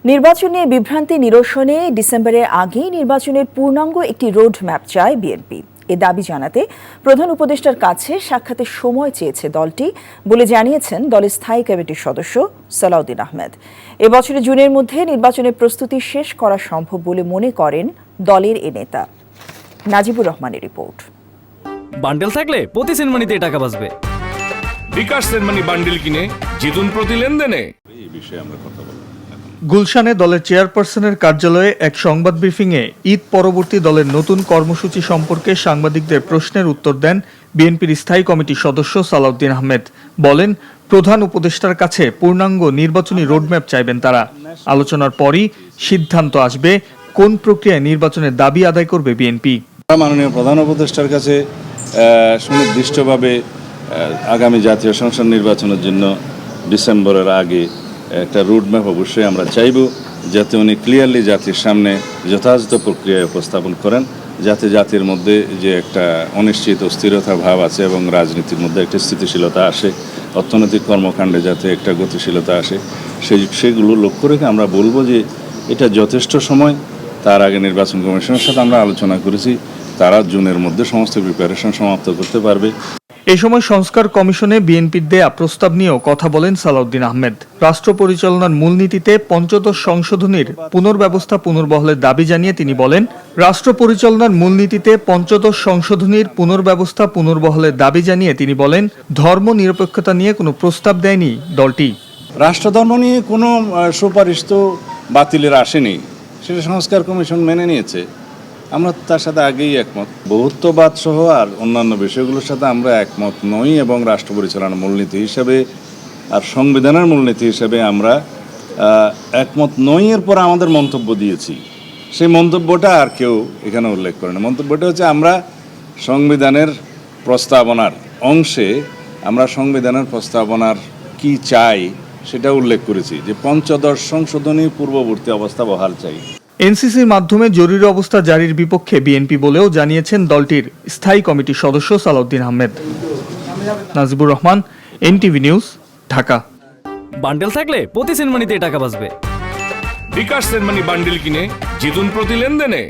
নির্বাচনে বিভ্রান্তি নিরসনে ডিসেম্বরের আগেই নির্বাচনের পূর্ণাঙ্গ একটি রোড ম্যাপ চায় বিএনপি। এ দাবি জানাতে প্রধান উপদেষ্টার কাছে সাক্ষাতের সময় চেয়েছে দলটি বলে জানিয়েছেন দলের স্থায়ী কমিটির সদস্য সালাউদ্দিন আহমেদ। এবছরের জুনের মধ্যে নির্বাচনের প্রস্তুতি শেষ করা সম্ভব বলে মনে করেন দলের এ নেতা। নাজিবুর রহমানের রিপোর্ট। বান্ডেল থাকলে প্রতি সেনমানিতে টাকা বাঁচবে। বিকাশ সেনমানি বান্ডেল কিনে জিতুন প্রতি লেনদেনে। এই বিষয়ে আমরা কথা বলব। গুলশানে দলের চেয়ারপারসনের কার্যালয়ে এক সংবাদ ব্রিফিংয়ে ঈদ পরবর্তী দলের নতুন কর্মসূচি সম্পর্কে সাংবাদিকদের প্রশ্নের উত্তর দেন বিএনপির স্থায়ী কমিটির সদস্য সালাউদ্দিন আহমেদ। বলেন, প্রধান উপদেষ্টার কাছে পূর্ণাঙ্গ নির্বাচনী রোডম্যাপ চাইবেন তারা। আলোচনার পরই সিদ্ধান্ত আসবে কোন প্রক্রিয়ায় নির্বাচনের দাবি আদায় করবে বিএনপি। মাননীয় প্রধান উপদেষ্টার কাছে সুনির্দিষ্টভাবে আগামী জাতীয় সংসদ নির্বাচনের জন্য ডিসেম্বরের আগে একটা রোডম্যাপ অবশ্যই আমরা চাইব, যাতে উনি ক্লিয়ারলি জাতির সামনে যথাযথ প্রক্রিয়ায় উপস্থাপন করেন, যাতে জাতির মধ্যে যে একটা অনিশ্চিত অস্থিরতা ভাব আছে এবং রাজনীতির মধ্যে একটা স্থিতিশীলতা আসে, অর্থনৈতিক কর্মকাণ্ডে যাতে একটা গতিশীলতা আসে, সেগুলো লক্ষ্য রেখে আমরা বলবো যে এটা যথেষ্ট সময়। তার আগে নির্বাচন কমিশনের সাথে আমরা আলোচনা করেছি, তারা জুনের মধ্যে সমস্ত প্রিপারেশন সমাপ্ত করতে পারবে। এ সময় সংস্কার কমিশনে বিএনপির দেয়া প্রস্তাব নিয়েও কথা বলেন সালাউদ্দিন আহমেদ। রাষ্ট্র পরিচালনার মূলনীতিতে পঞ্চদশ সংশোধনীর পুনর্ব্যবস্থা পুনর্বহলের দাবি জানিয়ে তিনি বলেন, রাষ্ট্র পরিচালনার মূলনীতিতে পঞ্চদশ সংশোধনীর পুনর্ব্যবস্থা পুনর্বহলের দাবি জানিয়ে তিনি বলেন, ধর্ম নিরপেক্ষতা নিয়ে কোনো প্রস্তাব দেয়নি দলটি। রাষ্ট্রধর্ম নিয়ে কোনো সুপারিশ তো বাতিলের আসেনি, সেটা সংস্কার কমিশন মেনে নিয়েছে। আমরা তার সাথে আগেই একমত। বহুত্ববাদ সহ আর অন্যান্য বিষয়গুলোর সাথে আমরা একমত নই এবং রাষ্ট্র পরিচালনার মূলনীতি হিসেবে আর সংবিধানের মূলনীতি হিসেবে আমরা একমত নই। এরপর আমাদের মন্তব্য দিয়েছি, সেই মন্তব্যটা আর কেউ এখানে উল্লেখ করে না। মন্তব্যটা হচ্ছে আমরা সংবিধানের প্রস্তাবনার অংশে আমরা সংবিধানের প্রস্তাবনার কি চাই সেটা উল্লেখ করেছি, যে পঞ্চদশ সংশোধনী পূর্ববর্তী অবস্থা বহাল চাই। এনসিসির মাধ্যমে জরুরি অবস্থা জারির বিপক্ষে বিএনপি বলেও জানিয়েছেন দলটির স্থায়ী কমিটির সদস্য Salahuddin Ahmed. Najibur Rahman, NTV news, Dhaka. Bundle থাকলে প্রতি সেনমানিতে টাকা বাঁচবে। বিকাশ সেনমানি বান্ডেল কিনে জিতুন প্রতি লেনদেনে।